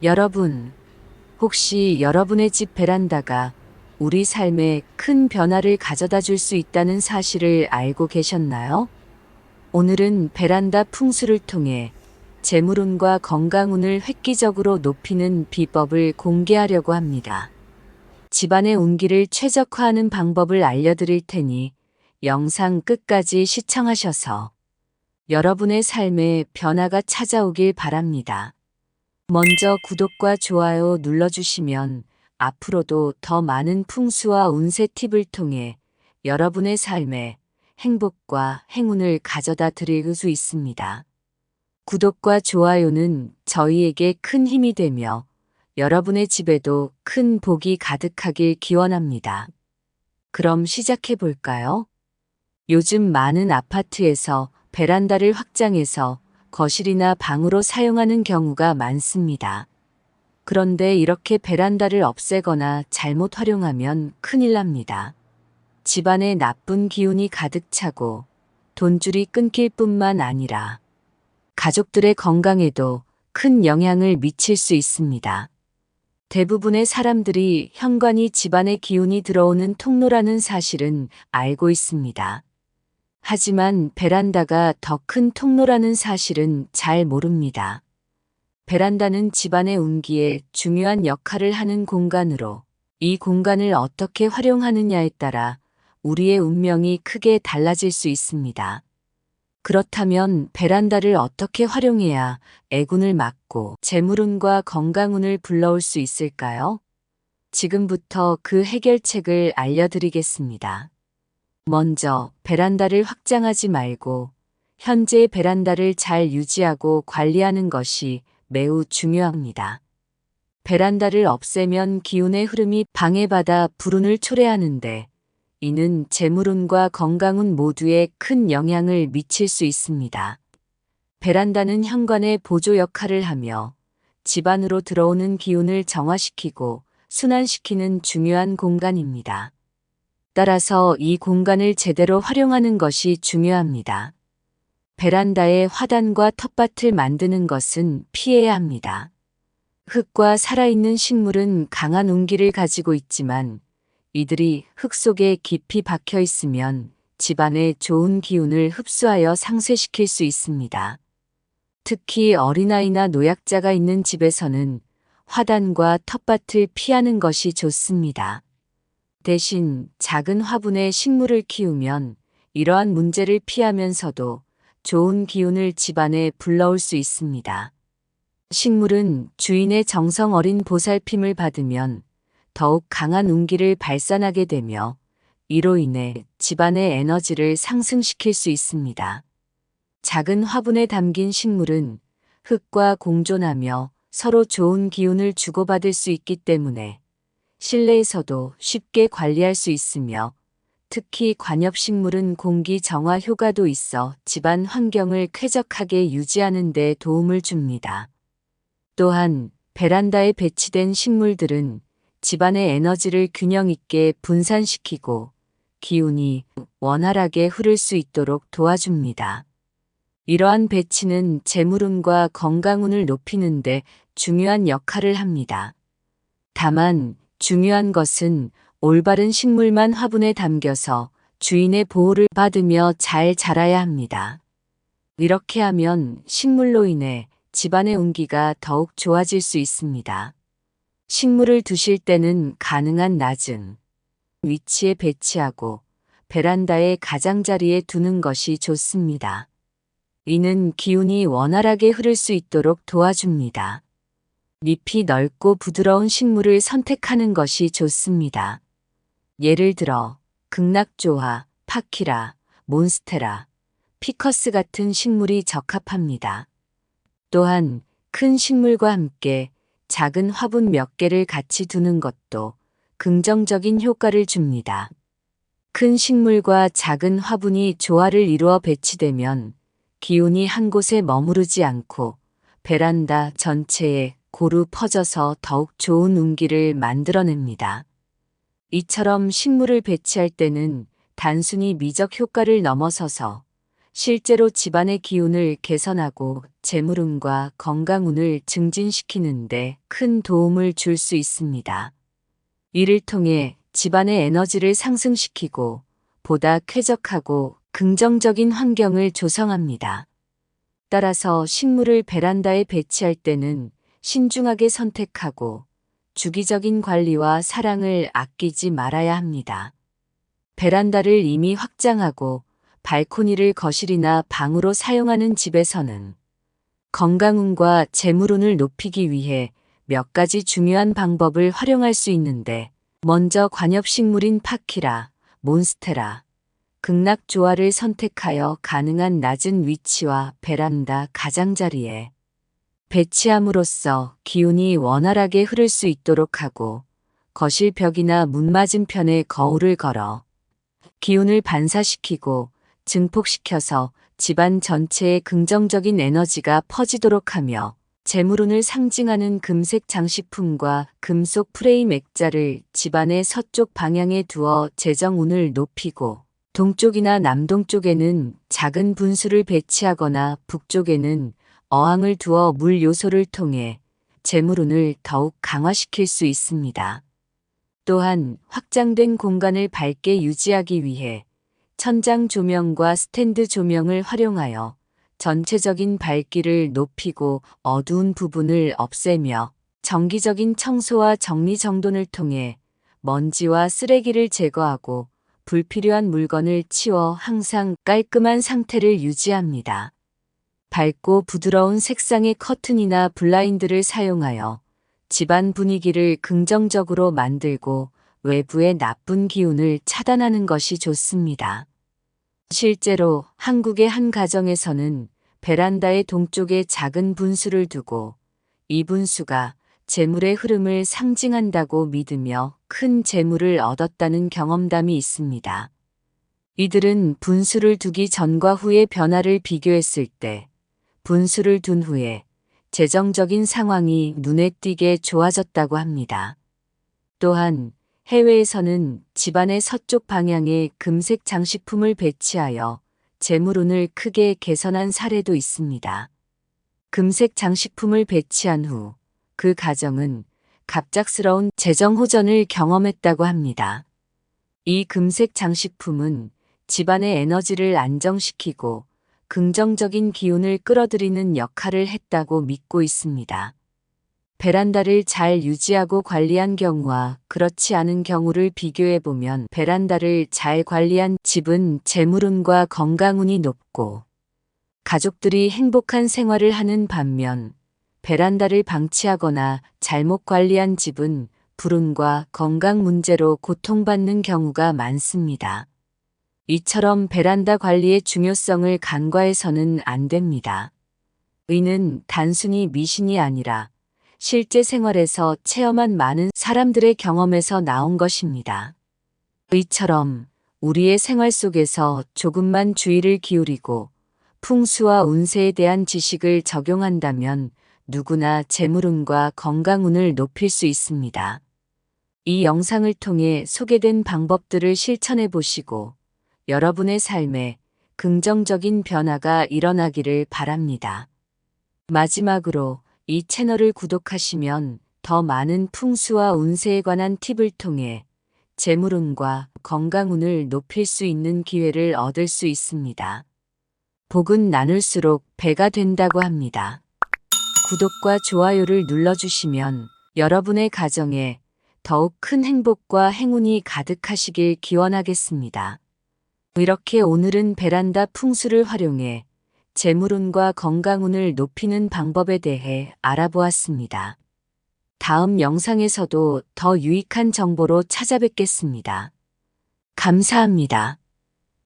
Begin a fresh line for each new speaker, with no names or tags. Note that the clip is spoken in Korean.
여러분, 혹시 여러분의 집 베란다가 우리 삶에 큰 변화를 가져다 줄 수 있다는 사실을 알고 계셨나요? 오늘은 베란다 풍수를 통해 재물운과 건강운을 획기적으로 높이는 비법을 공개하려고 합니다. 집안의 운기를 최적화하는 방법을 알려드릴 테니 영상 끝까지 시청하셔서 여러분의 삶에 변화가 찾아오길 바랍니다. 먼저 구독과 좋아요 눌러주시면 앞으로도 더 많은 풍수와 운세 팁을 통해 여러분의 삶에 행복과 행운을 가져다 드릴 수 있습니다. 구독과 좋아요는 저희에게 큰 힘이 되며 여러분의 집에도 큰 복이 가득하길 기원합니다. 그럼 시작해 볼까요? 요즘 많은 아파트에서 베란다를 확장해서 거실이나 방으로 사용하는 경우가 많습니다. 그런데 이렇게 베란다를 없애거나 잘못 활용하면 큰일 납니다. 집안에 나쁜 기운이 가득 차고 돈줄이 끊길 뿐만 아니라 가족들의 건강에도 큰 영향을 미칠 수 있습니다. 대부분의 사람들이 현관이 집안의 기운이 들어오는 통로라는 사실은 알고 있습니다. 하지만 베란다가 더 큰 통로라는 사실은 잘 모릅니다. 베란다는 집안의 운기에 중요한 역할을 하는 공간으로 이 공간을 어떻게 활용하느냐에 따라 우리의 운명이 크게 달라질 수 있습니다. 그렇다면 베란다를 어떻게 활용해야 애군을 막고 재물운과 건강운을 불러올 수 있을까요? 지금부터 그 해결책을 알려드리겠습니다. 먼저 베란다를 확장하지 말고 현재의 베란다를 잘 유지하고 관리하는 것이 매우 중요합니다. 베란다를 없애면 기운의 흐름이 방해받아 불운을 초래하는데 이는 재물운과 건강운 모두에 큰 영향을 미칠 수 있습니다. 베란다는 현관의 보조 역할을 하며 집 안으로 들어오는 기운을 정화시키고 순환시키는 중요한 공간입니다. 따라서 이 공간을 제대로 활용하는 것이 중요합니다. 베란다에 화단과 텃밭을 만드는 것은 피해야 합니다. 흙과 살아있는 식물은 강한 운기를 가지고 있지만 이들이 흙 속에 깊이 박혀 있으면 집안의 좋은 기운을 흡수하여 상쇄시킬 수 있습니다. 특히 어린아이나 노약자가 있는 집에서는 화단과 텃밭을 피하는 것이 좋습니다. 대신 작은 화분에 식물을 키우면 이러한 문제를 피하면서도 좋은 기운을 집안에 불러올 수 있습니다. 식물은 주인의 정성 어린 보살핌을 받으면 더욱 강한 운기를 발산하게 되며 이로 인해 집안의 에너지를 상승시킬 수 있습니다. 작은 화분에 담긴 식물은 흙과 공존하며 서로 좋은 기운을 주고받을 수 있기 때문에 실내에서도 쉽게 관리할 수 있으며 특히 관엽식물은 공기 정화 효과도 있어 집안 환경을 쾌적하게 유지하는 데 도움을 줍니다. 또한 베란다에 배치된 식물들은 집안의 에너지를 균형 있게 분산시키고 기운이 원활하게 흐를 수 있도록 도와줍니다. 이러한 배치는 재물운과 건강운을 높이는 데 중요한 역할을 합니다. 다만 중요한 것은 올바른 식물만 화분에 담겨서 주인의 보호를 받으며 잘 자라야 합니다. 이렇게 하면 식물로 인해 집안의 운기가 더욱 좋아질 수 있습니다. 식물을 두실 때는 가능한 낮은 위치에 배치하고 베란다의 가장자리에 두는 것이 좋습니다. 이는 기운이 원활하게 흐를 수 있도록 도와줍니다. 잎이 넓고 부드러운 식물을 선택하는 것이 좋습니다. 예를 들어 극락조화, 파키라, 몬스테라, 피커스 같은 식물이 적합합니다. 또한 큰 식물과 함께 작은 화분 몇 개를 같이 두는 것도 긍정적인 효과를 줍니다. 큰 식물과 작은 화분이 조화를 이루어 배치되면 기운이 한 곳에 머무르지 않고 베란다 전체에 고루 퍼져서 더욱 좋은 운기를 만들어냅니다. 이처럼 식물을 배치할 때는 단순히 미적 효과를 넘어서서 실제로 집안의 기운을 개선하고 재물운과 건강운을 증진시키는데 큰 도움을 줄 수 있습니다. 이를 통해 집안의 에너지를 상승시키고 보다 쾌적하고 긍정적인 환경을 조성합니다. 따라서 식물을 베란다에 배치할 때는 신중하게 선택하고 주기적인 관리와 사랑을 아끼지 말아야 합니다. 베란다를 이미 확장하고 발코니를 거실이나 방으로 사용하는 집에서는 건강운과 재물운을 높이기 위해 몇 가지 중요한 방법을 활용할 수 있는데, 먼저 관엽식물인 파키라, 몬스테라, 극락조화를 선택하여 가능한 낮은 위치와 베란다 가장자리에 배치함으로써 기운이 원활하게 흐를 수 있도록 하고, 거실 벽이나 문 맞은편에 거울을 걸어 기운을 반사시키고 증폭시켜서 집안 전체에 긍정적인 에너지가 퍼지도록 하며, 재물운을 상징하는 금색 장식품과 금속 프레임 액자를 집안의 서쪽 방향에 두어 재정운을 높이고, 동쪽이나 남동쪽에는 작은 분수를 배치하거나 북쪽에는 어항을 두어 물 요소를 통해 재물운을 더욱 강화시킬 수 있습니다. 또한 확장된 공간을 밝게 유지하기 위해 천장 조명과 스탠드 조명을 활용하여 전체적인 밝기를 높이고 어두운 부분을 없애며, 정기적인 청소와 정리정돈을 통해 먼지와 쓰레기를 제거하고 불필요한 물건을 치워 항상 깔끔한 상태를 유지합니다. 밝고 부드러운 색상의 커튼이나 블라인드를 사용하여 집안 분위기를 긍정적으로 만들고 외부의 나쁜 기운을 차단하는 것이 좋습니다. 실제로 한국의 한 가정에서는 베란다의 동쪽에 작은 분수를 두고 이 분수가 재물의 흐름을 상징한다고 믿으며 큰 재물을 얻었다는 경험담이 있습니다. 이들은 분수를 두기 전과 후의 변화를 비교했을 때 분수를 둔 후에 재정적인 상황이 눈에 띄게 좋아졌다고 합니다. 또한 해외에서는 집안의 서쪽 방향에 금색 장식품을 배치하여 재물운을 크게 개선한 사례도 있습니다. 금색 장식품을 배치한 후 그 가정은 갑작스러운 재정 호전을 경험했다고 합니다. 이 금색 장식품은 집안의 에너지를 안정시키고 긍정적인 기운을 끌어들이는 역할을 했다고 믿고 있습니다. 베란다를 잘 유지하고 관리한 경우와 그렇지 않은 경우를 비교해보면, 베란다를 잘 관리한 집은 재물운과 건강운이 높고 가족들이 행복한 생활을 하는 반면, 베란다를 방치하거나 잘못 관리한 집은 불운과 건강 문제로 고통받는 경우가 많습니다. 이처럼 베란다 관리의 중요성을 간과해서는 안 됩니다. 이는 단순히 미신이 아니라 실제 생활에서 체험한 많은 사람들의 경험에서 나온 것입니다. 이처럼 우리의 생활 속에서 조금만 주의를 기울이고 풍수와 운세에 대한 지식을 적용한다면 누구나 재물운과 건강운을 높일 수 있습니다. 이 영상을 통해 소개된 방법들을 실천해 보시고 여러분의 삶에 긍정적인 변화가 일어나기를 바랍니다. 마지막으로 이 채널을 구독하시면 더 많은 풍수와 운세에 관한 팁을 통해 재물운과 건강운을 높일 수 있는 기회를 얻을 수 있습니다. 복은 나눌수록 배가 된다고 합니다. 구독과 좋아요를 눌러주시면 여러분의 가정에 더욱 큰 행복과 행운이 가득하시길 기원하겠습니다. 이렇게 오늘은 베란다 풍수를 활용해 재물운과 건강운을 높이는 방법에 대해 알아보았습니다. 다음 영상에서도 더 유익한 정보로 찾아뵙겠습니다. 감사합니다.